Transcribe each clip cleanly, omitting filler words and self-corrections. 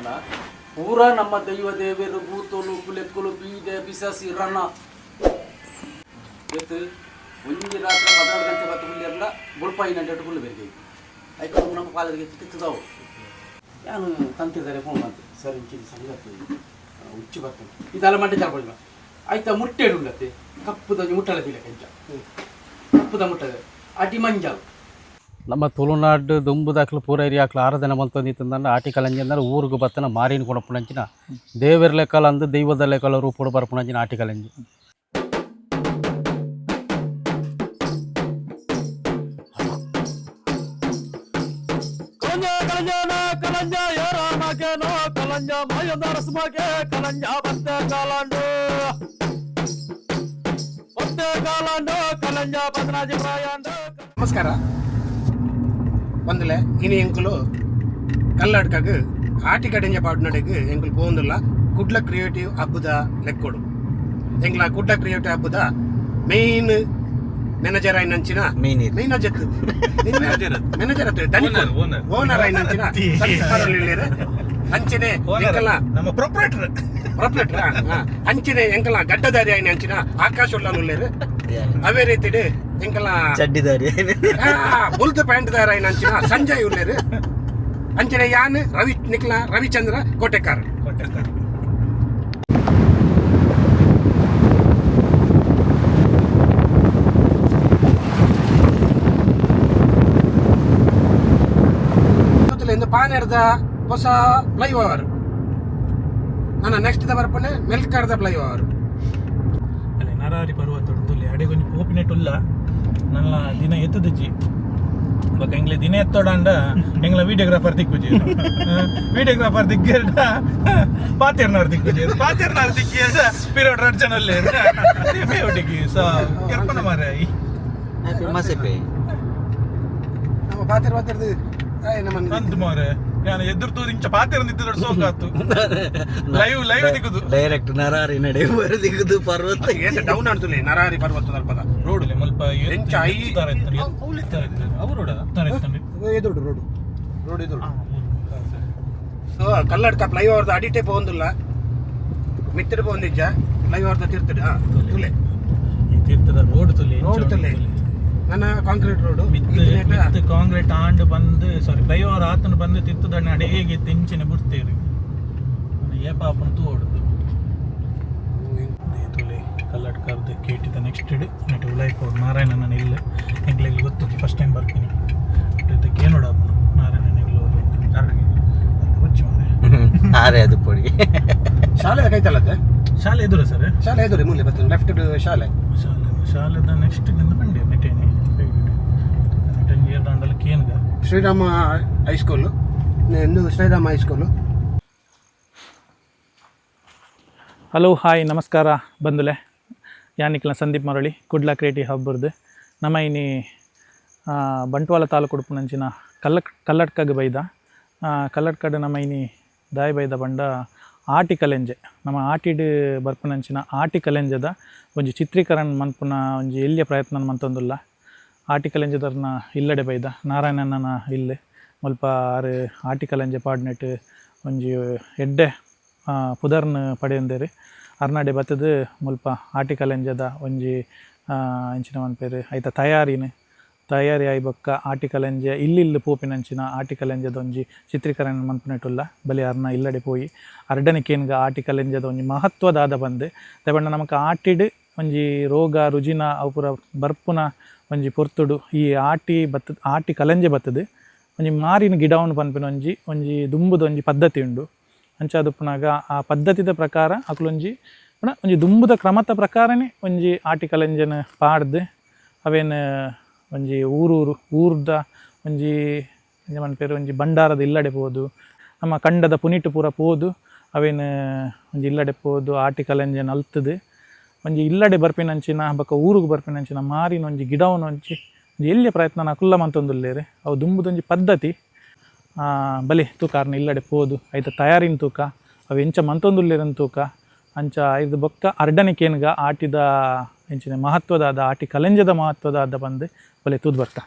ಪಂಡ ಪೂರಾ ನಮ್ಮ ದೈವ ದೇವರು ಭೂತೋಲು ಕುಲೆಕ್ಕಲು ಬೀದೆ ಬಿಸಾಸಿ ರನ್ನ ಇವತ್ತು ಒಂಜಿ ರಾತ್ರಿ 14 ಗಂಟೆ 10 ಗುಳ್ಳಿ ಅಲ್ಲ ಬುಲ್ಪಾಯಿ ನಂಟು ಗುಳ್ಳಿ ಬೆರಿಗೆ ಆಯ್ತು ನಮ್ಮ ಕಾಲರಿಗೆ ಕಿತ್ತದವು ನಾನು ತಂತಿದ್ದಾರೆ ಫೋನ್ ಮಾಡ್ತೆ ಸರ್ ಇಂಚಿನ ಸಂಗತಿ ಹುಚ್ಚಿ ಬರ್ತದೆ ಇದೆಲ್ಲ ಮಂಟೆ ತಗೊಳ್ಳ ಆಯ್ತಾ ಮುಟ್ಟೆ ಉಳ್ಳತ್ತೆ ಕಪ್ಪುದ ಮುಟ್ಟಲದಿಲ್ಲ ಕೆಂಚ ಕಪ್ಪುದ ಮುಟ್ಟದೆ ಅಡಿ ಮಂಜಾವು ನಮ್ಮ ತುಳುನಾಡು ದುಂಬುದಾಕ್ಲು ಪೂರ ಏರಿಯಾಕ್ಲು 6 ದಿನ ಬಂತಂದಿತ್ತಂದ್ರೆ ಆಟಿಕಲ್ ಅಂಜಂದ್ರೆ ಊರಿಗೆ ಬತ್ತನ ಮಾರಿನ ಕೊಡಪುಣಂಚಿನ ದೇವರ ಲೆಕ್ಕಲ ಅಂದು ದೈವದ ಲೆಕ್ಕಲ ರೂಪುಡು ಬರ್ಪುಣಂಚಿನ ಆಟಿಕಲ್ ಅಂಜಿ ಕಲಂಜ ಯಾರಾನೋ ಕಲಂಜ ಮಾಯಂದರಸ್ಮಗೆ ಕಲಂಜ ಬಂತೆ ಕಾಲಾಂಡು ಕಲಂಜ ಬದನಾಜಿ ಪ್ರಾಯಾಂಡು. ನಮಸ್ಕಾರ ಒಂದಲೆ ಇನಿ ಎಂಕುಲು ಕಲ್ಲಡ್ಕಾಗ ಆಟಿ ಕಡೆಂಜ ಪಾಡ್ನಡೆಗೆ ಎಂಕುಲು ಪೋಂದುಲ್ಲ ಕುಡ್ಲ ಕ್ರಿಯೇಟಿವ್ ಹಬ್ಬದ ಲೆಕ್ಕೊಡು ಎಂಕ್ಲ ಕುಡ್ಲ ಕ್ರಿಯೇಟಿವ್ ಹಬ್ಬದ ಮೇನ್ ಮ್ಯಾನೇಜರ್ ಆಯ್ನಂಚಿನ ಮ್ಯಾನೇಜರ್ ಓನರ್ ಆಯ್ನಂಚಿನ ಅಂಚನೆ ಎಂಕಲ ನಮ್ಮ ಪ್ರೊಪ್ರೈಟರ್ ಅಂಚನೆ ಎಂಕಲ ಗಡ್ಡದಾರಿ ಆಯ್ನ ಅಂಚಿನ ಆಕಾಶ ಉಳ್ಳೇರು ಅವೇ ರೀತಿ ಎಂಕಲ ಚಡ್ಡಿದಾರಿ ಬುಲ್ತ್ ಪ್ಯಾಂಟ್ ದಾರ ಆಯ್ನ ಅಂಚಿನ ಸಂಜಯ್ ಉಳ್ಳೇರು ಅಂಚನೆ ಯಾನ್ ರವಿಚಂದ್ರ ಕೋಟೆಕಾರ್ ಪಾನೇರ್ದ ಹೊಸ ಫ್ಲೈಓವರ್ ನನ್ನ ನೆಕ್ಸ್ಟ್ ಬರ್ಪಣೆ ಮೆಲ್ಕಾರ್ದ ಫ್ಲೈಓವರ್ ಅಲ್ಲೇ ನರಾರಿ ಪರ್ವತ ಅಡೆಗೊಂದು ಪೋಪಿನೆಟ್ಟುಲ್ಲ ನನ್ನ ದಿನ ಎತ್ತದಜ್ಜಿ ಬೊಕ್ಕ ಎಂಗ್ಲೆ ದಿನ ಎತ್ತೋಡಂಡ ಎಂಗ್ಲ ವಿಡಿಯೋಗ್ರಾಫರ್ ದಿಕ್ಕುಜಿ ವಿಡಿಯೋಗ್ರಾಫರ್ ದಿಗ್ಗೇರ್ಡ ಪಾತೇರ್ನಾರ್ ದಿಕ್ಕುಜಿ ಪಾತೇರ್ನಾರ್ ದಿಕ್ಕಿ ಅಂತ ಪಿರಿಯಡ್ ರಡ್ಜನಲ್ಲಿ ಒಟ್ಟಿಗೆ ಸೊ ಕೆರ್ಪನ ಮಾರಾಯಿ ನಮ್ಮ ಪಾತೇರ್ದು ಅಂತು ಮಾರೆ ನಾನು ಎದುರ್ತು ಇಂಚ ಪಾತ್ರ ನಿಂತಿದ್ದ ಸೋಕಾತು ಲೈವ್ ದಿಕ್ಕುದು ಡೈರೆಕ್ಟ್ ನರಾರಿ ನಡೆ ದಿಕ್ಕುದು ಪರ್ವತ ಏನು ಡೌನ್ ಆಡ್ತಲೆ ನರಾರಿ ಪರ್ವತ ತಲುಪದ ರೋಡ್ ಮಲ್ಪ ಎಂಚ ಅವರು ಎದುರು ರೋಡ್ ಎದುರು ಕಲ್ಲಡ್ಕ ಫ್ಲೈಓವರ್ದ ಅಡಿಟೆ ಪೋಂದಿಲ್ಲ ಮಿತ್ರ ಪೋಂದಿಜ್ಜ ಫ್ಲೈಓವರ್ದ ತಿರ್ತದೆ ತುಲೆ ತೀರ್ಥದ ರೋಡ್ ತುಲೆ ನನ್ನ ಕಾಂಕ್ರೀಟ್ ರೋಡ್ ಕಾಂಕ್ರೀಟ್ ಆಂಡ್ ಬಂದು ಸಾರಿ ಫ್ಲೈಓವರ್ ಆತನ ಬಂದು ತಿರ್ತದಣ್ಣ ಅಡೇಗೆ ತೆಂಚಿನ ಬಿಡ್ತೇವೆ ಏ ಪಾಪನ ತೋಡುದು ತುಲೆ ಕಲ್ಲಡ್ಕರ್ದು ಕೇಟಿದ ನೆಕ್ಸ್ಟ್ ನೆಟ್ ಉಲಾಯ್ಪೋಡು ನಾರಾಯಣನ ಇಲ್ಲ ಎಂಗ್ಲಿಗೆ ಗೊತ್ತು ಫಸ್ಟ್ ಟೈಮ್ ಬರ್ತೀನಿ ಇದಕ್ಕೆ ಏನೋಡ ನಾರಾಯಣನ ಇಲ್ಲ ಹುಚ್ಚು ಆರೆ ಅದು ಪೊಡಿ ಶಾಲೆ ಕೈತಲ್ಲದೆ ಶಾಲೆ ಎದುರು ಸರ್ ಶಾಲೆ ಎದುರು ಮುಂದೆ ಬರ್ತೀನಿ ಲೆಫ್ಟ್ ಶಾಲೆದ ನೆಕ್ಸ್ಟ್ ಬಂದೆ ನೆಟೇನೆ ದಾಂಡಲಕ್ಕೆ ಏನ್ಗ Shrirama high school Shrirama high school. Hello hi ನಮಸ್ಕಾರ ಬಂದುಲೆ ಯಾನಿಕ್ಲ ಸಂದೀಪ್ ಮರಳಿ ಕುಡ್ಲ ಕ್ರಿಯೇಟಿವ್ ಹಬ್ಬರ್ದು ನಮ್ಮ ಇನಿ ಬಂಟ್ವಾಳ ತಾಲೂಕು ಉಡುಪುನಂಚಿನ ಕಲ್ಲಡ್ಕಗ್ ಬೈದ ಕಲ್ಲಡ್ಕಡ್ ನಮ್ಮ ಇನಿ ದಾಯಿ ಬೈದ ಬಂಡ ಆಟಿ ಕಲೆಂಜೆ ನಮ್ಮ ಆಟಿಡ್ ಬರ್ಪುನಂಚಿನ ಆಟಿ ಕಲೆಂಜದ ಒಂಜಿ ಚಿತ್ರೀಕರಣ ಮನ್ಪುನ ಒಂಜಿ ಎಲ್ಲಿಯ ಪ್ರಯತ್ನ ಮಂತೊಂದುಲ್ಲ ಆಟಿ ಕಲೆಂಜದರ್ನ ಇಲ್ಲಡೆ ಬೈದ ನಾರಾಯಣನ ಇಲ್ಲೆ ಮುಲ್ಪ ಆರು ಆಟಿ ಕಲೆಂಜೆ ಪಾಡ್ನೆಟ್ ಒಂಜಿ ಎಡ್ಡೆ ಪುದರ್ನ ಪಡೆಯಂದೇರಿ ಅರ್ನಾಡೆ ಬತ್ತದು ಮುಲ್ಪ ಆಟಿ ಕಲೆಂಜದ ಒಂಜಿ ಇಂಚಿನ ಮನ್ಪೇರು ಐತ ತಯಾರಿ ಆಯ್ಬೊಕ್ಕ ಆಟಿ ಕಲೆಂಜೆ ಇಲ್ಲಿ ಪೋಪಿನಂಚಿನ ಆಟಿ ಕಲೆಂಜದ ಒಂಜಿ ಚಿತ್ರೀಕರಣ ಮನ್ಪುನೆಟ್ಟುಲ್ಲ ಬಲಿ ಅರ್ನ ಇಲ್ಲಡೆ ಪೋಯಿ ಅರ್ಡನಿಕೇನ್ಗ ಆಟಿ ಕಲೆಂಜದ ಒಂಜಿ ಮಹತ್ವದಾದ ಬಂದೆ ತಗೊಂಡ ನಮಕ್ ಆಟಿಡ್ ಒಂಜಿ ರೋಗ ರುಜಿನ ಅವು ಪೂರ ಬರ್ಪುನ ಒಂಜಿ ಪೊರ್ತುಡು ಈ ಆಟಿ ಕಲೆಂಜೆ ಬತ್ತದು ಒಂಜಿ ಮಾರಿನ ಗಿಡವನ್ನು ಪನ್ಪಿನ ಒಂಜಿ ದುಂಬುದ ಒಂಜಿ ಪದ್ಧತಿ ಉಂಡು ಅಂಚಾದುಪ್ಪುನಾಗ ಆ ಪದ್ಧತಿದ ಪ್ರಕಾರ ಅಕ್ಲೊಂಜಿ ಒಂಜಿ ದುಂಬುದ ಕ್ರಮದ ಪ್ರಕಾರನೇ ಒಂಜಿ ಆಟಿ ಕಲೆಂಜನ ಪಾಡ್ದು ಅವೇನು ಒಂಜಿ ಊರ್ದ ಒಂಜಿ ಮನ್ಪೇರು ಒಂಜಿ ಭಂಡಾರದ ಇಲ್ಲಡೆ ಪೋದು ನಮ್ಮ ಕಂಡದ ಪುನಿಟ್ಟು ಪೂರ ಪೋದು ಅವೇನು ಒಂಜಿ ಇಲ್ಲಡೆ ಪೋದು ಆಟಿ ಕಲೆಂಜನ ಅಲ್ತದು ಒಂಜಿ ಇಲ್ಲಡೆ ಬರ್ಪಿನಂಚಿನ ಬೊಕ್ಕ ಊರಿಗೆ ಬರ್ಪಿನಂಚಿನ ಮಾರಿನ ಒಂಜಿ ಗಿಡವನ್ನು ಒಂಜಿ ಎಲ್ಲಿಯ ಪ್ರಯತ್ನ ಕುಲ್ಲ ಮಂತೊಂದುಲ್ಲೇರೆ ಅವು ದುಂಬುದೊಂಜಿ ಪದ್ಧತಿ ಬಲಿ ತೂಕಾರ್ನ ಇಲ್ಲಡೆ ಪೋದು ಐತ ತಯಾರಿನ ತೂಕ ಅವು ಎಂಚ ಮಂತೊಂದುಲ್ಲೇರನ್ ತೂಕ ಅಂಚ ಇದು ಬೊಕ್ಕ ಅರ್ಡನಿಕೇನ್ಗ ಆಟಿದ ಎಂಚಿನ ಮಹತ್ವದಾದ ಆಟಿ ಕಲೆಂಜದ ಮಹತ್ವದಾದ ಬಂದು ಬಲೆ ತೂದು ಬರ್ತಾ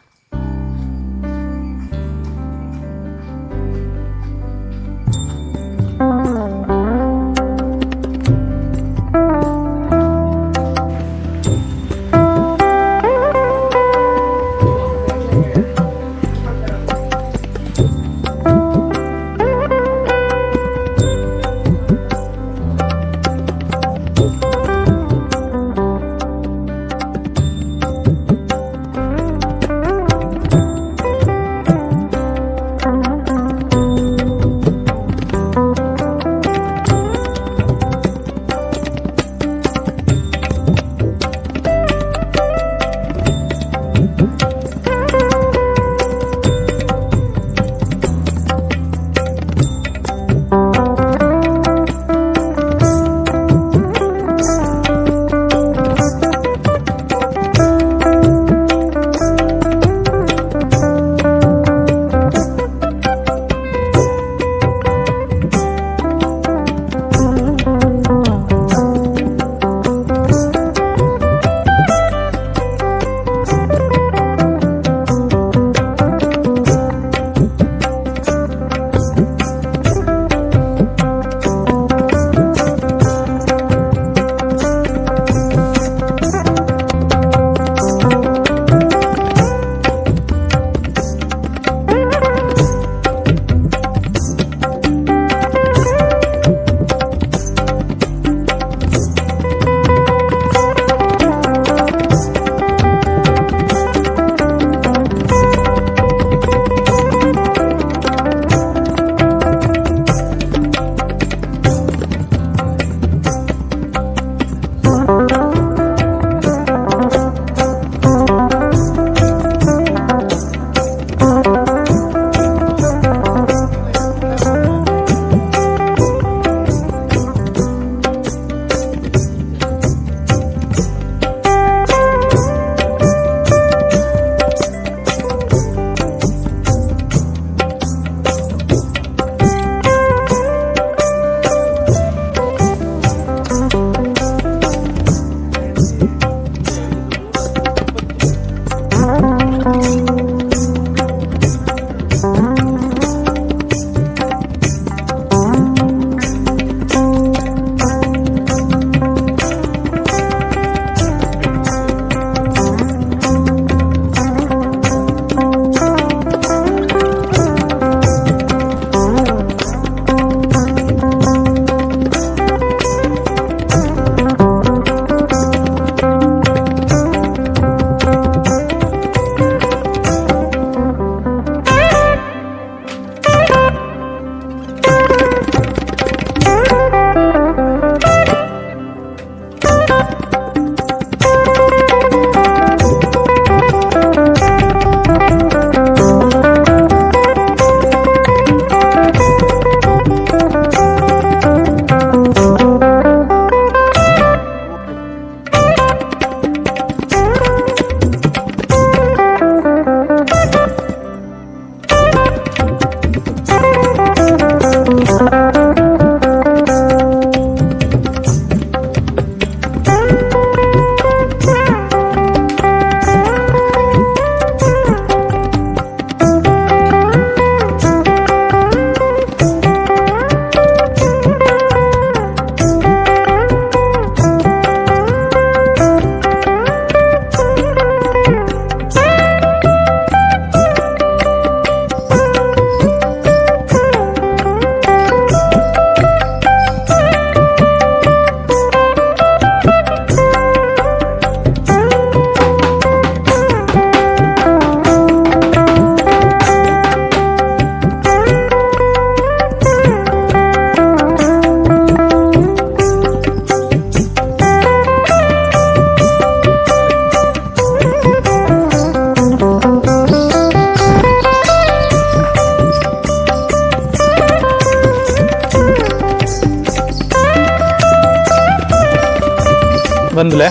ಬಂಧುಲೆ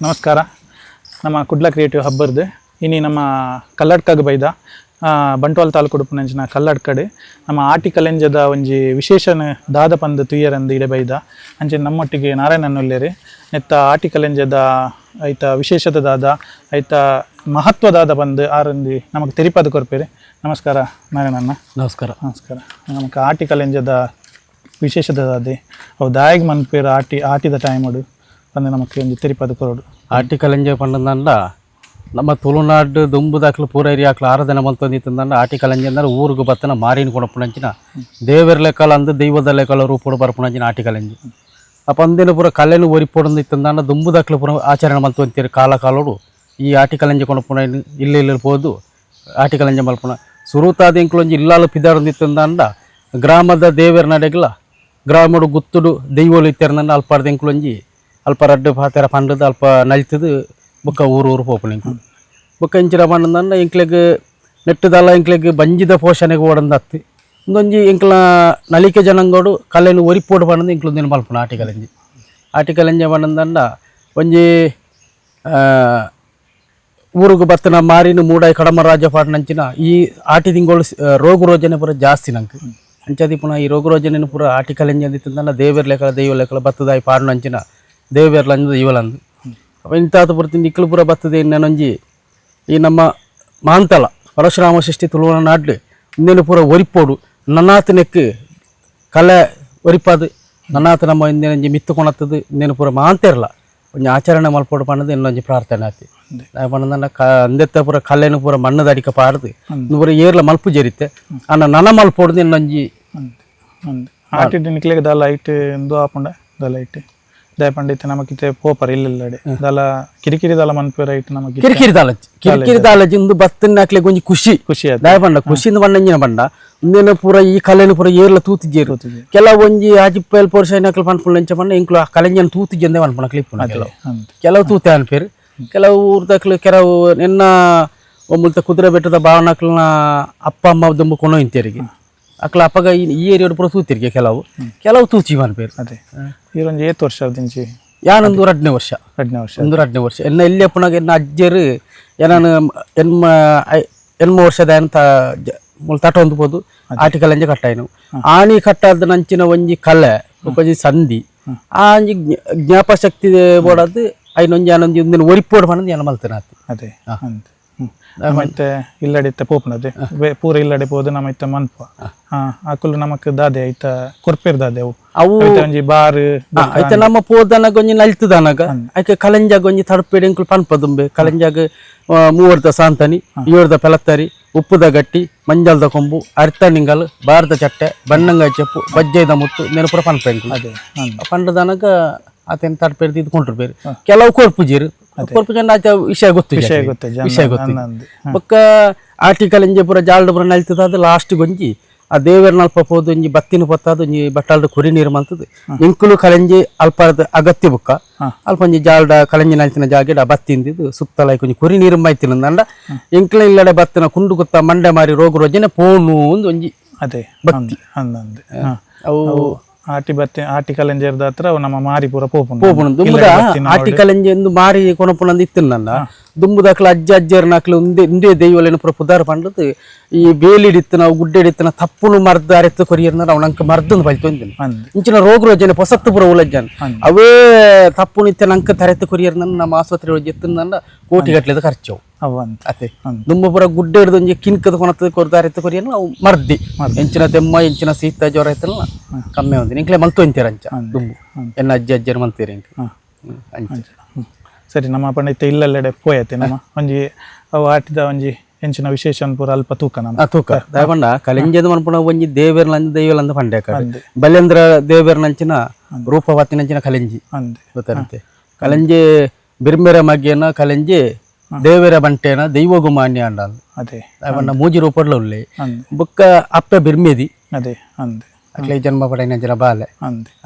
ನಮಸ್ಕಾರ. ನಮ್ಮ ಕುಡ್ಲ ಕ್ರಿಯೇಟಿವ್ ಹಬ್ಬರ್ದು ಇನಿ ನಮ್ಮ ಕಲ್ಲಡ್ಕಾಗ ಬೈದ ಬಂಟ್ವಾಳ ತಾಲೂಕು ಉಡುಪಿನಂಚಿನ ಕಲ್ಲಡ್ಕಡ್ ನಮ್ಮ ಆಟಿ ಕಲೆಂಜದ ಒಂಜಿ ವಿಶೇಷನ ದಾದ ಪಂದ್ ತುಯ್ಯರಂದು ಇಡೆ ಬೈದ ಅಂಚೆ ನಮ್ಮೊಟ್ಟಿಗೆ ನಾರಾಯಣನ್ ಒಲ್ಲೆರಿ ನೆತ್ತ ಆಟಿ ಕಲೆಂಜದ ಐತ ವಿಶೇಷದ ದಾದ ಐತ ಮಹತ್ವದಾದ ಬಂದು ಆರಂದಿ ನಮಗೆ ತೆರಿಪದ ಕೊರ್ಪೇರಿ. ನಮಸ್ಕಾರ ನಾರಾಯಣನ್ನ. ನಮಸ್ಕಾರ. ನಮಸ್ಕಾರ. ನಮಗೆ ಆಟಿ ಕಲೆಂಜದ ವಿಶೇಷದ ದಾದೆ ಅವು ದಾಯಿಗೆ ಮನ್ಪೇರು ಆಟಿದ ಟೈಮಡು ಬಂದು ನಮಗೆ ಒಂದು ತಿರುಪತಿ ಕೊರೋಡು ಆಟಿ ಕಲೆಂಜೆ ಪಂಡಂದ ನಮ್ಮ ತುಳುನಾಡು ದುಂಬುದಾಕ್ಲು ಪೂರ ಏರಿಯಾಕ್ಲು 6 ದಿನ ಬಂತಂದಿತ್ತಂದ ಆಟಿ ಕಲೆಂಜೆ ಅಂದ್ರೆ ಊರಿಗೆ ಬತ್ತನ ಮಾರಿನ ಕೊಡಪುಣಂಚಿನ ದೇವರ ಲೆಕ್ಕಲ ಅಂದು ದೈವದ ಲೆಕ್ಕಲ ರೂಪಡು ಬರ್ಪುಣಂಚಿನ ಆಟಿ ಕಲೆಂಜೆ ಅಪ್ಪ ಅಂದಿನ ಪೂರ ಕಲೆನು ಒರಿಪೊಡಂದಿತ್ತಂದ ದುಂಬುದಾಕ್ಲು ಪೂರ ಆಚರಣೆ ಮಲ್ತಂತೀರಿ ಕಾಲೋಡು ಈ ಆಟಿ ಕಲೆಂಜೆ ಕೊಡಪುಣ ಇಲ್ಲಿ ಹೋದು ಆಟಿ ಕಲೆಂಜೆ ಮಲ್ಪುಣ ಸುರುತಾದ ಇಂಕ್ಲೊಂಜಿ ಇಲ್ಲಾಲು ಪಿದಾಡಂದಿತ್ತಂದ ಗ್ರಾಮದ ದೇವರ ನಡೆಗಲ ಗ್ರಾಮಡು ಗುತ್ತುಡು ದೈವಲು ಇತ್ತೆರನ್ನ ಅಲ್ಪಾರ್ದ ಇಂಕ್ಲೊಂಜಿ ಅಲ್ಪ ರಡ್ಡು ಪಾತೆರ ಪಂಡದು ಅಲ್ಪ ನಲ್ತದು ಬೊಕ್ಕ ಊರು ಪೋಪುಣ ಬೊಕ್ಕ ಇಂಚಿನ ಪಂಡಂದ ಇಂಕ್ಲೆಗ್ ನೆಟ್ಟದಲ್ಲ ಇಂಕ್ಲೆಗ್ ಬಂಜಿದ ಪೋಷಣೆಗೆ ಓಡಂದತ್ತಿ ಇಂದೊಂಜಿ ಇಂಕ್ಲ ನಲಿಕೆ ಜನಾಂಗೋಡು ಕಲೆನು ಒರಿಪೋಡು ಪಂಡದು ಇಂಕ್ಲೊಂದಿನ ಮಲ್ಪುಣ ಆಟಿ ಕಲೆಂಜೆ ಪಂಡಂದ ಒಂಜಿ ಊರಿಗೆ ಬತ್ತನ ಮಾರಿನ ಮೂಡಾಯಿ ಕಡಮ ರಾಜ ಪಾಡ್ನಂಚಿನ ಈ ಆಟಿ ತಿಂಗಳು ರೋಗ ರೋಜನೆ ಪೂರ ಜಾಸ್ತಿ ನಂಗೆ ಅಂಚದಿ ಪುನಃ ಈ ರೋಗ ರೋಜನೆ ಪೂರ ಆಟಿ ಕಲೆಂಜೆ ಅಂದಿತ್ತಂದ ದೇವರ ಲೆಕ್ಕಲ ದೈವ ಲೆಕ್ಕಲ ಬತ್ತದಾಯಿ ಪಾಡ್ನಂಚಿನ ದೇವೇರ್ಲಂದು ಇವಲಂದು ಇಂತಾದ ಪುರತಿ ನಿಕ್ಕಲು ಪೂರ ಬತ್ತದೆ ಇನ್ನೊಂಜಿ ಈ ನಮ್ಮ ಮಾಂತಲ ಪರಶುರಾಮ ಸೃಷ್ಟಿ ತುಳುವನ ನಾಡ್ಲು ಇನ್ನೇನು ಪೂರ ಒರಿಪೋಡು ನನ್ನಾತನಕ್ಕೆ ಕಲೆ ಒರಿಪಾದು ನನ್ನಾತ ನಮ್ಮ ಇನ್ನೇನೊಂಜಿ ಮಿತ್ತು ಕೊಣತ್ತದು ಇನ್ನೇನು ಪೂರ ಮಾಂತಿರಲ್ಲ ಒಂಜಿ ಆಚರಣೆ ಮಲ್ಪೋಡು ಪಣ್ಣದು ಇನ್ನೊಂಜಿ ಪ್ರಾರ್ಥನೆ ಆತಿ ಪಣ್ಣದ ಅಂದೆತ್ತ ಪೂರ ಕಲೆನು ಪೂರ ಮಣ್ಣದ ಅಡಿಕ ಪಾಡ್ದು ಪೂರ ಏರ್ಲ ಮಲ್ಪು ಜರಿತೆ ಅನ್ನ ನನ ಮಲ್ಪೋಡ್ದು ಇನ್ನೊಂಜಿ ಆಟಿ ನಿಕ್ಲೆಗ್ ದಾಲ ಐಟ್ ಎಂದು ಆಪುಂಡ ದಾಲ ಐಟ್ ದಯ ಪಂಡಿತ ನಮಕಿತೆ ಪೋಪರ್ ಇಲ್ಲಡೆ ದಾಲ ಕಿರಿಕಿರಿ ದಾಲ ಮನ್ಪೇರ ಐಟ್ ನಮಗೆ ಕಿರಿಕಿರಿ ದಾಲಜಿ ಇಂದು ಬತ್ತನ್ನ ಹಾಕ್ಲಿಕ್ಕೆ ಒಂಜಿ ಖುಷಿ ದಯ ಪಂಡ ಖುಷಿಯಿಂದ ಬಣ್ಣಂಜಿನ ಬಂಡ ಇಂದೇನು ಪೂರ ಈ ಕಲೆನು ಪೂರ ಏರ್ಲ ತೂತಿಜೇರು ಕೆಲವು ಒಂಜಿ ಆಜಿಪ್ಪಲ್ ಪೋರ್ಷನ್ ಹಾಕಲ್ ಪನ್ಪುಲ್ ಎಂಚ ಪಂಡ ಇಂಕ್ಲು ಆ ಕಲೆಂಜನ ತೂತಿಜಂದೆ ಪನ್ಪುಣ ಕ್ಲಿಪ್ ಕೆಲವು ತೂತೆ ಅನ್ಪೇರು ಕೆಲವು ಊರ್ದಕ್ಲು ಕೆಲವು ನಿನ್ನ ಒಮ್ಮಲ್ತ ಕುದುರೆ ಬೆಟ್ಟದ ಭಾವನಕ್ಲನ ಅಪ್ಪ ಅಮ್ಮ ದುಂಬು ಕೊಂಡು ಇಂತೇರಿಗೆ ಅಕ್ಲ ಅಪ್ಪಗ ಈ ಏರಿಯಾಡು ಪೂರ ತೂತಿರಿಗೆ ಕೆಲವು ತೂಚಿ ಅನ್ಪೇರು. ಅದೇ ಇರೊಂಜಿ 8 ವರ್ಷ ದಿಂಚಿ ಯಾನೊಂದು 2ನೇ ವರ್ಷ ಒಂದು 2ನೇ ವರ್ಷ ಎನ್ನ ಇಲ್ಲಿ ಅಪ್ಪನಾಗ ಎನ್ನ ಅಜ್ಜರು ಏನಾನು ಎನ್ಮ ವರ್ಷದ ಅಂತ ತಟ ಹೊಂದ್ಬೋದು ಆಟಿ ಕಲೆಂಜೆ ಕಟ್ಟಾಯ್ನು ಆನಿ ಕಟ್ಟಾದ ನಂಚಿನ ಒಂಜಿ ಕಲೆ ಒಂಜಿ ಸಂಧಿ ಆ ಒಂಜಿ ಜ್ಞಾಪಶಕ್ತಿ ಬೋಡದು ಐನೊಂಜಿ ಏನೊಂಜಿ ಒಂದಿನ ಒರಿಪೋಡು ಪಣ್ಣದು ಏನು ಮಲ್ತೇನೆ ಆತಿ. ಅದೇ ಮತ್ತೆ ಇಲ್ಲಡೆ ಪೋಪನದೆ ಪೂರ ಇಲ್ಲಡೆ ಪೋದು ನಮ್ಮ ಇತ್ತ ಮನ್ಪ ಆಕುಲು ನಮಕ್ ದಾದೆ ಐತ ಕೊರ್ಪೇರ್ ದಾದೆ ಅವು ಒಂಜಿ ಬಾರ್ ಐತ ನಮ್ಮ ಪೋದನಗ ಒಂಜಿ ನಲ್ತದನಗ ಐಕೆ ಕಲೆಂಜಾಗ ಒಂಜಿ ತಡಪೇಡಿ ಇಂಕ್ಲು ಪನ್ಪದುಂಬೆ ಕಲೆಂಜಾಗ 3 ಸಾಂತನಿ 7 ಪೆಲತ್ತರಿ ಉಪ್ಪುದ ಗಟ್ಟಿ ಮಂಜಲ್ದ ಕೊಂಬು ಅರ್ತನಿಂಗಲ್ ಬಾರದ ಚಟ್ಟೆ ಬಣ್ಣಂಗಾಯಿ ಚೆಪ್ಪು ಬಜ್ಜೈದ ಮುತ್ತು ನೆನಪುರ ಪನ್ಪ ಇಂಕ್ಲು ಅದೇ ಪಂಡದನಗ ಆತೇನು ತಡಪೇಡಿ ಇದ್ಕೊಂಡಿರ್ಬೇರು ಕೆಲವು ಕೊರ್ಪುಜೀರು ಕೊರ್ಪು ಜನ ವಿಷಯ ಗೊತ್ತು ಬೊಕ್ಕ ಆಟಿ ಕಲೆಂಜೆ ಪೂರ ಜಾಲ್ಡ ಪೂರ ನಲ್ತದ ಲಾಸ್ಟ್ ಗೊಂಜಿ ಆ ದೇವರ ನಲ್ಪ ಹೋದು ಒಂಜಿ ಬತ್ತಿನ ಪತ್ತಾದ ಒಂಜಿ ಬಟ್ಟಾಲ್ದ ಕುರಿ ನೀರು ಮಲ್ತದ ಇಂಕುಲು ಕಲೆಂಜೆ ಅಲ್ಪ ಅಗತ್ಯ ಬುಕ್ಕ ಅಲ್ಪ ಒಂಜಿ ಜಾಲ್ಡ ಕಲೆಂಜೆ ನಲ್ತಿನ ಜಾಗೆಡ್ ಆ ಬತ್ತಿಂದಿದ್ದು ಸುತ್ತಲ ಒಂಜಿ ಕುರಿ ನೀರು ಮೈತಿನ ಅಂಡ ಇಂಕ್ಲ ಇಲ್ಲಡೆ ಬತ್ತಿನ ಕುಂಡು ಗೊತ್ತ ಮಂಡೆ ಮಾರಿ ರೋಗ ರೋಜನೆ ಪೋನು ಒಂದು ಒಂಜಿ ಅದೇ ಬತ್ತಿ ಅವು ಆಟಿ ಕಲೆಂಜೆರ್ದ ಹತ್ರ ಅವು ನಮ್ಮ ಮಾರಿ ಪೂರ ಪೋಪುನ ದುಂಬುದ ಆಟಿ ಕಲೆಂಜೆ ಎಂದು ಮಾರಿ ಕೊನಪುನಂದು ಇತ್ತಿನ ನನ್ನ ದುಂಬುದಾಕ್ಲ ಅಜ್ಜರ್ನಾಕ್ಲು ಒಂದೇ ದೈವಲೇನು ಪೂರ ಪುದಾರ ಪಂಡದು ಈ ಬೇಲಿಡಿತ್ತು ನಾವು ಗುಡ್ಡೆಡಿತ್ತನ ತಪ್ಪುನು ಮರ್ದ ಅರೆತ್ತು ಕೊರಿಯರ್ನ ನಾವು ನಂಗೆ ಮರ್ದನ್ನು ಬಲ್ತೊಂದಿನ ಇಂಚಿನ ರೋಗ ರೋಜನೆ ಹೊಸತ್ತು ಪೂರ ಉಲಜ್ಜನ್ ಅವೇ ತಪ್ಪುನು ಇತ್ತ ನಂಗೆ ತರೆತ್ತು ಕೊರಿಯರ್ನ ನಮ್ಮ ಆಸ್ಪತ್ರೆ ಒಳಗೆ ಎತ್ತಂದ ಕೋಟಿ ಗಟ್ಲೆದ ಖರ್ಚವು ಅವಂತ ಅದೇ ದುಂಬ ಪೂರ ಗುಡ್ಡೆ ಹಿಡಿದು ಒಂಜಿ ಕಿನ್ಕದ ಕೊನತ್ತದ ಕೊರ್ದಾರೆತ್ತು ಕೊರಿಯರ್ನ ನಾವು ಮರ್ದಿ ಎಂಚಿನ ತೆಮ್ಮ ಎಂಚಿನ ಶೀತ ಜ್ವರ ಐತಲ್ಲ ಕಮ್ಮಿ ಒಂದಿನ ಇಂಕ್ಲೆ ಮಲ್ತು ಅಂತೀರ ಅಂಚ ದುಂಬು ಎನ್ನ ಅಜ್ಜರು ಮಲ್ತೀರಿ ಸರಿ ನಮ್ಮ ಪಂಡಿತ ಇಲ್ಲೆಲ್ಲೆಡೆ ಪೋಯತೆ ನಮ್ಮ ಒಂಜಿ ಅವು ಆಟಿದ ಒಂಜಿ ಎಂಚಿನ ವಿಶೇಷ ಪೂರ ಅಲ್ಪ ತೂಕ ನಮ್ಮ ತೂಕ ದಾಯಪಂಡ ಕಲೆಂಜದ ಮನ್ಪುಣ ಒಂಜಿ ದೇವೇರ್ಲಂದ ದೈವಲಂದ ಪಂಡೆ ಬಲ್ಯಂದ್ರ ದೇವೇರ್ನಂಚಿನ ರೂಪವತ್ತಿನಂಚಿನ ಕಲೆಂಜಿ ಗೊತ್ತಂತೆ ಕಲೆಂಜೆ ಬಿರ್ಮೆರ ಮಗ್ಗೆನ ಕಲೆಂಜೆ ದೇವರ ಬಂಟೇನ ದೈವಗುಮಾನ್ಯ ಅಂಡ ಅದೇ ದಾಯಪಂಡ ಮೂಜಿ ರೂಪಡ್ಲ ಉಳ್ಳಿ ಬುಕ್ಕ ಅಪ್ಪೆ ಬಿರ್ಮೆದಿ ಅದೇ ಅಂದೆ ಅಕ್ಲೆ ಜನ್ಮ ಪಡೆನ ಜನ ಬಾಲೆ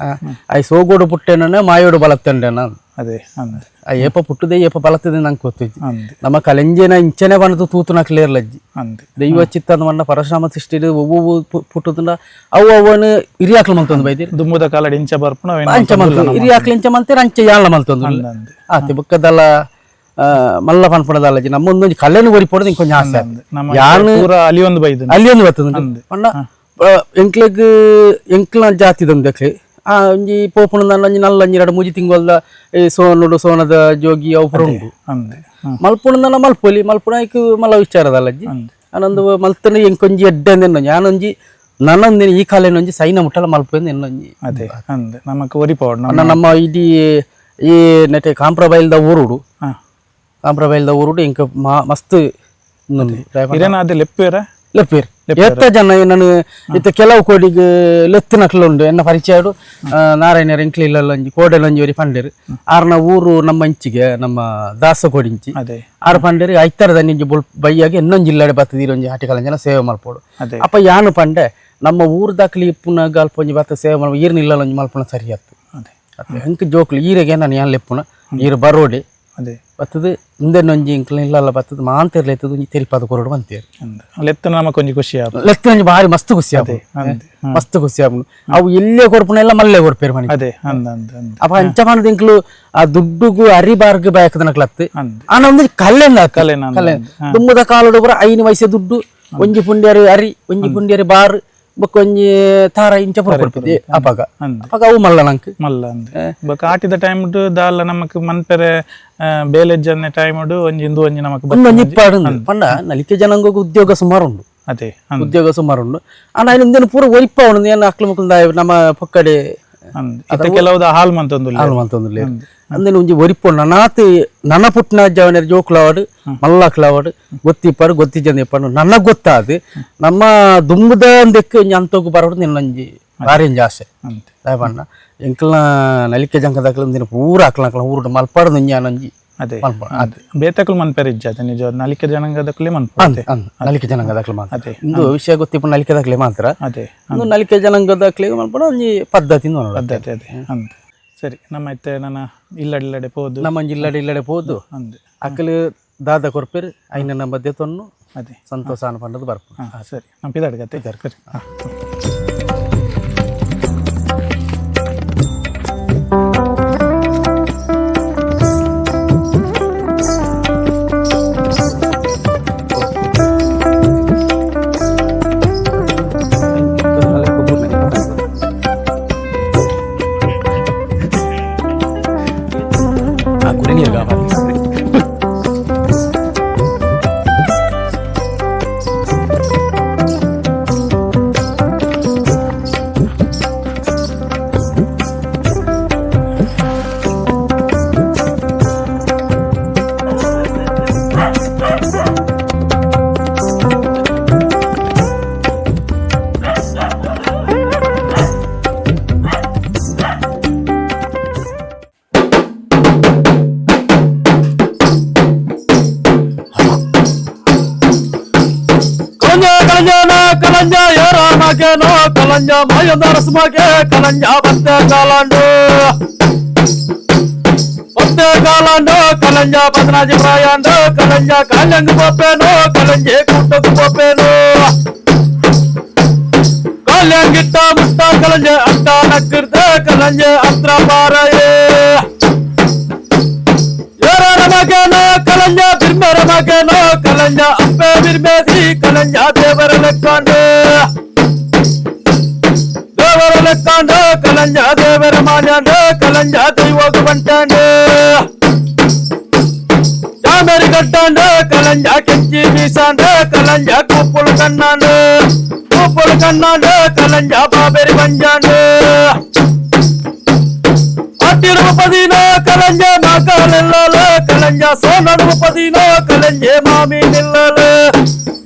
ಐ ಸೋಗೋಡು ಪುಟ್ಟೆನ ಮಾಯೋಡು ಬಲತ್ತಂಡೆನ ಅದೇ ಅಂದ್ ಆ ಏಪ ಪುಟ್ಟದೆ ಏಪ ಬಲತದೆ ನಂಗೆ ಗೊತ್ತಿತ್ತು ಅಂದ್ ನಮ್ಮ ಕಲೆಂಜೆನ ಇಂಚನೆ ಬಂದು ತೂತು ನಕ್ಲೇರ್ ಲಜ್ಜಿ ಅಂದ್ ದೈವ ಚಿತ್ತದ ಮಣ್ಣ ಪರಶುರಾಮ ಸೃಷ್ಟಿ ಒವ್ವು ಪುಟ್ಟದಿಂದ ಅವು ಅವನು ಹಿರಿಯಾಕ್ಲು ಮಂತೊಂದು ಬೈದಿರಿ ದುಂಬುದ ಕಾಲಡಿ ಇಂಚ ಬರ್ಪುನ ಅಂಚ ಮಂತು ಹಿರಿಯಾಕ್ಲು ಇಂಚ ಮಂತೀರ ಅಂಚೆ ಯಾಳ ಮಂತೊಂದು ಅಂದ್ ಆತಿ ಬುಕ್ಕದಲ್ಲ ಮಲ್ಲ ಪನ್ಪುಣದಲ್ಲಜಿ ನಮ್ಮೊಂದು ಕಲ್ಲೇನು ಒರಿಪೋಡು ಇಂಕೊಂಚ ಆಸೆ ನಮ್ಮ ಯಾನು ಪೂರ ಅಲ್ಲಿ ಒಂದು ಬೈದು ಅಲ್ಲಿ ಒಂದು ಬರ್ತದೆ ಅಣ್ಣ ಎಂಕ್ಲೆಗ್ ಎಂಕ್ಲ ಜಾತಿದೊಂದು ಬೇಕ್ಲೆ ಆ ಒಂಜಿ ಪೋಪುಣ ಒಂಜಿ ನಲ್ಲ ಒಂಜಿ 2-3 ತಿಂಗಳದ ಈ ಸೋನುಡು ಸೋನದ ಜೋಗಿ ಅವು ಪುರ ಉಂಟು ಅಂದ್ ಮಲ್ಪುಣ ಮಲ್ಪೊಲಿ ಮಲ್ಪುಣ ಐಕ್ ಮಲ್ಲ ವಿಚಾರದಲ್ಲಜ್ಜಿ ಅನ್ನೊಂದು ಮಲ್ತನ ಎಂಕೊಂಜಿ ಎಡ್ಡೆ ಅಂದೆ ಯಾನೊಂಜಿ ನನ್ನೊಂದಿನ ಈ ಕಾಲೇನೊಂಜಿ ಸೈನ ಮುಟ್ಟಲ ಮಲ್ಪೊಂದು ಎನ್ನೊಂಜಿ ಅದೇ ಅಂದ್ ನಮಕ್ ಒರಿಪೋಡ್ ನಮ್ಮ ಇಡೀ ಈ ನೆಟೆ ಕಾಂಪ್ರಬೈಲ್ದ ಊರುಡು ಕಾಂಪ್ರಬೈಲ್ದ ಊರುಡು ಇಂಕ ಮಸ್ತ್ ಹಿರೇನಾದ ಲೆಪ್ಪೇರ ಲೆಪ್ಪೇರ್ ಎತ್ತ ಜನ ನಾನು ಇತ್ತ ಕೆಲವು ಕೋಡಿಗೆ ಲೆತ್ತಿನಕ್ಲು ಉಂಡು ಎನ್ನ ಪರಿಚಯಡು ನಾರಾಯಣರ ಎಂಕ್ಲಿ ಇಲ್ಲೊಂಜಿ ಕೋಡೆಲೊಂಜಿ ಒರಿ ಪಂಡೇರು ಆರ್ನ ಊರು ನಮ್ಮ ಇಂಚಿಗೆ ನಮ್ಮ ದಾಸ ಕೋಡಿಂಚಿ ಅದೇ ಆರು ಪಂಡೇರು ಐತರದ ನಿಂಜಿ ಬೈಯಾಗಿ ಇನ್ನೊಂದು ಜಿಲ್ಲೆಡೆ ಬತ್ತದಿರೋ ಒಂಜಿ ಆಟಿಕಲ ಜನ ಸೇವೆ ಮಲ್ಪೋಡು ಅದೇ ಅಪ್ಪ ಯಾನು ಪಂಡೆ ನಮ್ಮ ಊರು ದಾಖಲಿ ಇಪ್ಪುನ ಗಲ್ಪೊಂಜಿ ಬತ್ತ ಸೇವೆ ಮಲ್ಪ ಈರ್ನ ಇಲ್ಲೊಂಜಿ ಮಲ್ಪುನ ಸರಿ ಆಯ್ತು ಅದೇ ಹೆಂಕ್ ಜೋಕ್ಲು ಈರೆಗೆ ನಾನು ಯಾನ್ ಲೆಪ್ಪುನ ಈರು ಬರೋಡೆ ಅದೇ ಬತ್ತದು ಮುಂದೆನೊಂಜಿ ಇಂಕ್ಲ ಇಲ್ಲಲ್ಲ ಬತ್ತದು ಮಾಂತಿರ್ಲೆತ್ತದು ಒಂಜಿ ತೆರಿಪಾದ ಕೊರಡು ಬಂತೇರು ಲೆತ್ತನ ನಮಕ್ ಒಂಜಿ ಖುಷಿ ಆಪ ಲೆತ್ತೊಂಜಿ ಭಾರಿ ಮಸ್ತ್ ಖುಷಿ ಆಪು ಮಸ್ತ್ ಖುಷಿ ಆಪುಂಡು ಅವು ಎಲ್ಲೇ ಕೊರ್ಪುನ ಎಲ್ಲ ಮಲ್ಲೆ ಕೊರ್ಪೇರು ಮನೆ ಅದೇ ಅಂದ್ ಅಂದ್ ಅಂದ್ ಅಪ್ಪ ಅಂಚ ಮಾಡದ ಇಂಕ್ಲು ಆ ದುಡ್ಡುಗು ಅರಿಬಾರ್ಗ ಬಾಯಕದನಕ್ಲತ್ತು ಅಂದ್ ಆನ ಒಂದು ಕಲ್ಲೆಂದ ಕಲೆನ ಕಲ್ಲೆ ದುಮ್ಮದ ಕಾಲಡು ಬರ 5 ವಯಸ್ಸೆ ದುಡ್ಡು ಒಂಜಿ ಪುಂಡ್ಯರಿ ಅರಿ ಒಂಜಿ ಪುಂಡ್ಯರಿ ಬಾರ್ ಬೊಕ್ಕೊಂಜಿ ತಾರ ಇಂಚ ಪುರ ಕೊಡ್ಪಿದ್ದೆ ಅಪಾಗ ಅಪಾಗ ಅವು ಮಲ್ಲ ನಂಕ್ ಮಲ್ಲ ಅಂದ್ ಬೊಕ ಆಟಿದ ಟೈಮ್ ದಾಲ ನಮಕ್ ಮನ್ಪೆರೆ ಬೇಲೆಜ್ಜನ್ನೆ ಟೈಮ್ ಒಂಜಿ ಇಂದು ಒಂಜಿ ನಮಕ್ ಒಂದೊಂಜಿ ಇಪ್ಪಾಡು ಪಂಡ ನಲಿಕೆ ಜನಾಂಗ ಉದ್ಯೋಗ ಸುಮಾರು ಉಂಡು ಅದೇ ಉದ್ಯೋಗ ಸುಮಾರು ಉಂಡು ಆನ ಇಂದೇನು ಪೂರ ಒರಿಪ ಉಂಡು ಏನು ಅಕ್ಲು ಮಕ್ಕಳ ನಮ್ಮ ಪಕ್ಕಡೆ ಅಂದ್ ಕೆಲವುದ ಹಾಲ್ ಮಂತೊಂದು ಹಾಲು ಮಂತೊಂದು ಅಂದೇನು ಒಂಜಿ ಒರಿಪೊಂಡು ನಾತ್ ನನ್ನ ಪುಟ್ನ ಜವನರ ಜೋಕ್ಲವಾಡು ಮಲ್ಲಾಕ್ಲವಾಡು ಗೊತ್ತಿಪ್ಪಾಡು ಗೊತ್ತಿಜ್ಜಂದು ಇಪ್ಪಾಡು ನನಗೆ ಗೊತ್ತಾದು ನಮ್ಮ ದುಂಬುದ ಒಂದಕ್ಕೆ ಅಂತೋಗು ಬರೋದು ನಿನ್ನೊಂಜಿ ಬಾರಿಂಜಿ ಆಸೆ ದಯಪಂಡ ಎಂಕ್ಲ ನಲಿಕೆ ಜಂಕದಾಕ್ಲ ಒಂದಿನ ಪೂರ ಹಾಕ್ಲಕ್ಲ ಊರುಡು ಮಲ್ಪಾಡು ನುಂಜಾನೊಂಜಿ ಅದೇ ಅದೇ ಬೇತಕ್ಲು ಮನ್ಪೆರೆ ಇಜ್ಜಾದ ನಿಜ ನಲಿಕೆ ಜನಾಂಗದಕ್ಲೆ ಮನ್ಪೆ ನಲಿಕೆ ಜನಾಂಗದಾಕ್ಲೆ ಮಾತ್ರ ಅದೇ ಇಂದು ವಿಷಯ ಗೊತ್ತಿಪ್ಪ ನಲಿಕೆದಾಕ್ಲೆ ಮಾತ್ರ ಅದೇ ಇಂದು ನಲಿಕೆ ಜನಾಂಗದಾಕ್ಲೆ ಮಲ್ಪಡ ಒಂಜಿ ಪದ್ಧತಿ ಪದ್ಧತಿ ಅದೇ ಅಂದ್ ಸರಿ ನಮ್ಮ ಇತ್ತೆ ನನ್ನ ಇಲ್ಲಡೆ ಪೋದು ನಮ್ಮ ಇಲ್ಲಡೆ ಹೋದು ಅಂದ್ ಅಕ್ಕಲು ದಾದ ಕೊರ್ಪೇರು ಐನ ನಮ್ಮ ದೇತನ್ನು ಅದೇ ಸಂತೋಷ ಅನ್ಪಂಡದು ಬರ್ಪ ಸರಿ ನಮ್ಮ ಪಿದಾಡ್ಗತ್ತೆ ಸರಿ ಕುಡಿನೀರು ಕಾಪಾಡಿ ಕಲಂಜ ಯಾರಾಮಗೇನೋ ಕಲಂಜ ಮಾಯಂದರಸ್ಮಗೆ ಕಲಂಜ ಬತ್ತೆ ಕಾಲಾಂಡು ಕಲಂಜ ಬದನಾಜಿ ಪ್ರಾಯಾಂಡು ಕಲಂಜ ಕಾಲ್ಯಂಗ್ ಪೋಪೇನು ಕಲಂಜೆ ಕೂಟಕ್ಕೆ ಪೋಪೇನು ಕಾಲ್ಯಂಗಿಟ್ಟ ಮುಟ್ಟ ಕಲಂಜ ಅಟ್ಟ ನಕ್ಕಿರ್ದ ಕಲಂಜ ಅತ್ರ ಬಾರಯೇ ಮಗೇನೋ ಕಲಂಜ ಬಿರ್ಮರ ಮಗೇನೋ ಕಲಂಜ ಅಪ್ಪೆ ಬಿರ್ಮೇದಿ ಕಲಂಜ ದೇವರ ಲೆಕ್ಕಾಂಡು ಕಲಂಜ ದೇವರ ಮಾನ್ಯಾಂಡು ಕಲಂಜ ದೈವೋಗು ಬಂಟಾಂಡು ಜಾಮೇರಿ ಕಟ್ಟಾಂಡು ಕಲಂಜ ಕೆಂಚಿ ಬೀಸಾಂಡು ಕಲಂಜ ಕೂಪುಳು ಕಣ್ಣಾಂಡು ಕಲಂಜ ಬಾಬೇರಿ ಬಂಜಾಂಡು ಪದೀನೋ ಕಲಂಜ ಮಕ್ಕಳೆಲ್ಲ ಕಲಂಜ ಸೋನಡು ಪದೀನೋ ಕಲಂಜೆ ಮಾಮಿ ನಿಲ್ಲಲ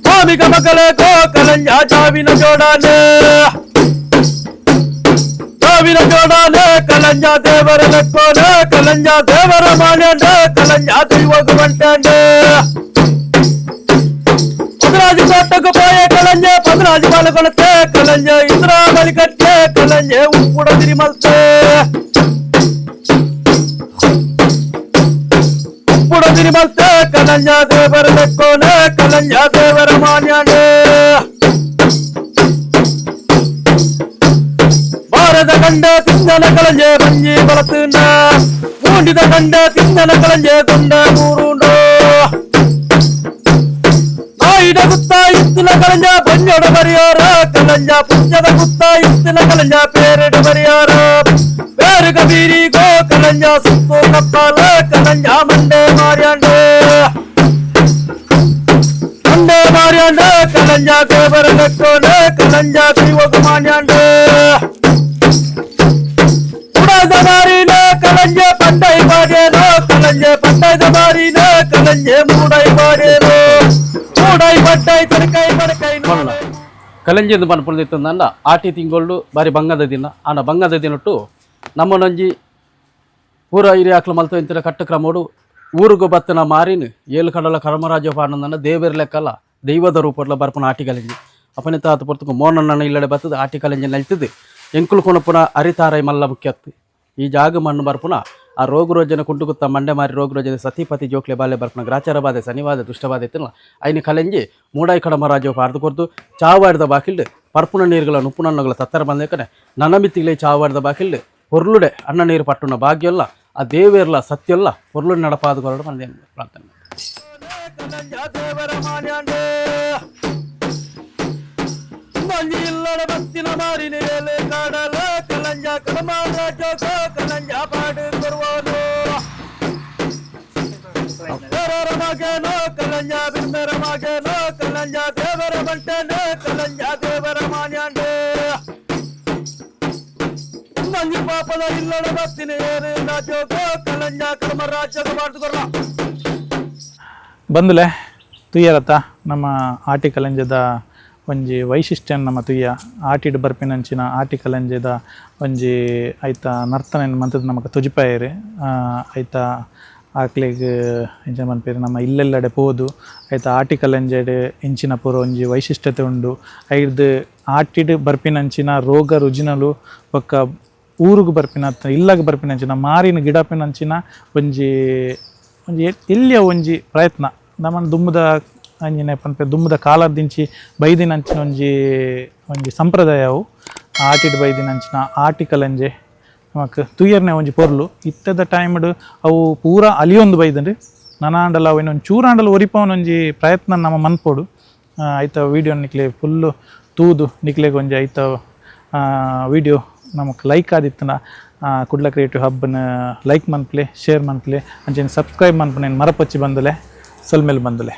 ಮಾಮಿಗ ಮಕ್ಕಳೇ ಕೋ ಕಲಂಜ ಜಾವಿನ ಜೋಡಾನೆ ಕಲಂಜ ದೇವರ ಲೆಕ್ಕೋನ ಕಲಂಜ ದೇವರ ಮಾನ್ಯಂಡ ಕಲಂಜ ದೈವಗು ಬಂಟಂಡ ಪದರಾಜು ಕೋಟಕ್ಕೆ ಪೋಯೆ ಕಲಂಜೆ ಪದರಾಜು ಬಾಲಕೊಳತೆ ಕಲಂಜ ಇಂದ್ರ ಬಲಿಕಟ್ಟೆ ಕಲಂಜೆ ಉಪ್ಪುಡ ತಿರಿಮಲ್ತೆ ಮಾರಿ ಮಲ್ತೆ ಕಲಂಜ ದೇವರ ಲೆಕ್ಕೋನೆ ಕಲಂಜ ದೇವರ ಮಾನ್ಯಾನೆ ಬಾರದ ಗಂಡ ತಿಂದನ ಕಲಂಜೆ ಬಂಜಿ ಬಲತನ ಮೂಂಡಿದ ಗಂಡ ತಿಂದನ ಕಲಂಜೆ ದುಂಡ ಮೂರುಂಡೋ ನಾಯಿಡ ಗುತ್ತ ಇತ್ತಿನ ಕಲಂಜ ಬಂಜೋಡ ಬರಿಯಾರ ಕಲಂಜ ಪುಂಜದ ಗುತ್ತ ಇತ್ತಿನ ಕಲಂಜ ಪೇರೆಡು ಬರಿಯಾರ ಬೇರು ಕಬೀರಿ ಗೋ ಕಲಂಜ ಸುತ್ತು ಕಪ್ಪಾಲ ಕಲಂಜ ಮಂಡೆ ಮಾರ್ಯಾಂಡೆ ಮಂಡೆ ಮಾರ್ಯಾಂಡೆ ಕಲಂಜ ದೇವರ ಲೆಕ್ಕೋನೆ ಕಲಂಜ ದೈವಗ ಮಾನ್ಯಾಂಡೆ ಉಡಾದ ಮಾರಿನ ಕಲಂಜೆ ಪಂಡೈ ಬಾಡೇನೋ ಕಲಂಜೆ ಪಂಡೈದ ಮಾರಿನ ಕಲಂಜೆ ಮೂಡೈ ಬಾಡೇನೋ ಮೂಡೈ ಬಡ್ಡೈ ತರಕೈ ಬಡಕೈ ನೋಡ ಕಲಂಜೆಂದು ಪನ್ಪುಳಿತ್ತಂದ ಆಟಿ ತಿಂಗಳು ಬಾರಿ ಬಂಗದ ದಿನ ಆನ ಬಂಗದ ದಿನಟ್ಟು ನಮ್ಮನೊಂಜಿ ಪೂರ ಹಿರಿಯ ಆಕಲು ಮಲ್ತು ಇಂತಿನ ಕಟ್ಟ ಕ್ರಮೋಡು ಊರುಗು ಬತ್ತನ ಮಾರಿನ ಏಳು ಕಡಲ ಕರ್ಮರಾಜ ಪಾಂಡನ ದೇವರ ಲೆಕ್ಕಲ್ಲ ದೈವದ ರೂಪಡ್ಲ ಬರ್ಪನ ಆಟಿ ಕಲಂಜಿ ಅಪನೆ ತಾತ ಪೊರ್ತುಕು ಮೋನನ್ನ ಇಲ್ಲಡೆ ಬತ್ತದ ಆಟಿ ಕಲಂಜಿ ನಲ್ತದೆ ಎಂಕುಲು ಕೊಣಪುನ ಅರಿತಾರೈ ಮಲ್ಲ ಮುಖ್ಯತ್ತು ಈ ಜಾಗ ಮಣ್ಣು ಬರ್ಪುನ ಆ ರೋಗ ರೋಜನ ಕುಂಟುಗುತ್ತ ಮಂಡೆ ಮಾರಿ ರೋಗ ರೋಜನೆ ಸತಿಪತಿ ಜೋಕ್ಲೆ ಬಾಲೆ ಬರ್ಪುನ ಗ್ರಾಚಾರ ಬಾಧೆ ಶನಿವಾದ ದುಷ್ಟಬಾಧೆ ಎತ್ತಿನ ಐನಿ ಕಲೆಂಜಿ ಮೂಡಾಯಿ ಕಡಮರಾಜ ಪಾರ್ದು ಕೊರ್ದು ಚಾವಾಡ್ದ ಬಾಕಿಲ್ಡು ಪರ್ಪುನ ನೀರುಗಳ ನುಪ್ಪುನಣ್ಣಗಳ ತತ್ತರ ಬಂದೇಕನೆ ನನಮಿತ್ತಿಗ್ಲೆ ಚಾವಾಡ್ದ ಬಾಕಿಲ್ಡು పొర్లుడే అన్న నీరు పట్టున్న భాగ్యంలా ఆ దేవేర్ల సత్యంలా పొర్లుడు నడపాదు కొరడు మన ప్రార్థన ಪಾಪದ ಇಲ್ಲಡ ಬರ್ತೀನಿ ಕಲಂಜ ಕರ್ಮ ರಾಜ್ಯದ ಮಾಡ್ತುಕೊರ್ಲ ಬಂದುಲೆ ತುಯ್ಯರತ್ತ ನಮ್ಮ ಆಟಿ ಕಲಂಜದ ಒಂಜಿ ವೈಶಿಷ್ಟ್ಯ ನಮ್ಮ ತುಯ್ಯ ಆಟಿಡ್ ಬರ್ಪಿನಂಚಿನ ಆಟಿ ಕಲಂಜದ ಒಂಜಿ ಐತ ನರ್ತನ ಮಂತದ ನಮಕ್ ತುಜಿಪಾಯರು ಐತ ಆಕ್ಲೆಗ್ ಎಂಚ ಮನ್ಪೇರು ನಮ್ಮ ಇಲ್ಲೆಲ್ಲಡೆ ಪೋದು ಐತ ಆಟಿ ಕಲಂಜೆಡ್ ಇಂಚಿನ ಪೂರ ಒಂಜಿ ವೈಶಿಷ್ಟ್ಯತೆ ಉಂಡು ಐದು ಆಟಿಡ್ ಬರ್ಪಿನಂಚಿನ ರೋಗ ರುಜಿನಲು ಒಕ್ಕ ಊರುಗು ಬರ್ಪಿನ ಇಲ್ಲಗ ಬರ್ಪಿನಂಚಿನ ಮಾರಿನ ಗಿಡಪಿನಂಚಿನ ಒಂಜಿ ಒಂಜಿ ಎಲ್ಲಿಯ ಒಂಜಿ ಪ್ರಯತ್ನ ನಮ್ಮನ್ನು ದುಮ್ಮದ ಅಂಜಿನ ಪನ್ಪೆ ದುಮ್ಮದ ಕಾಲದಿಂಚಿ ಬೈದಿನಂಚಿನ ಒಂಜಿ ಸಂಪ್ರದಾಯವು ಆಟಿಡ್ ಬೈದಿನಂಚಿನ ಆಟಿ ಕಲಂಜೆ ನಮಕ್ ತುಯ್ಯರ್ನೆ ಒಂಜಿ ಪೊರ್ಲು ಇತ್ತದ ಟೈಮ್ಡ್ ಅವು ಪೂರ ಅಲಿಯೊಂದು ಬೈದಂಡು ನನಾಂಡಲ ಅವು ಇನ್ನೊಂದು ಚೂರಾಂಡಲ ಒರಿಪವನೊಂಜಿ ಪ್ರಯತ್ನ ನಮ್ಮ ಮನ್ಪೋಡು ಐತ ವೀಡಿಯೋ ನಿಕ್ಲೆ ಫುಲ್ಲು ತೂದು ನಿಕ್ಲೆಗೆ ಒಂಜಿ ಐತ ವೀಡಿಯೋ ನಮಗೆ ಲೈಕ್ ಆದಿತ್ತನ ಕುಡ್ಲ ಕ್ರಿಯೇಟಿವ್ ಹಬ್ನ ಲೈಕ್ ಮನ್ಪ್ಲೆ ಶೇರ್ ಮನ್ಪ್ಲೆ ಅಂಚೆನ ಸಬ್ಸ್ಕ್ರೈಬ್ ಮನ್ಪು నేను ಮರಪಚ್ಚಿ ಬಂದಲೆ ಸೊಲ್ಮೇಲೆ ಬಂದಲೆ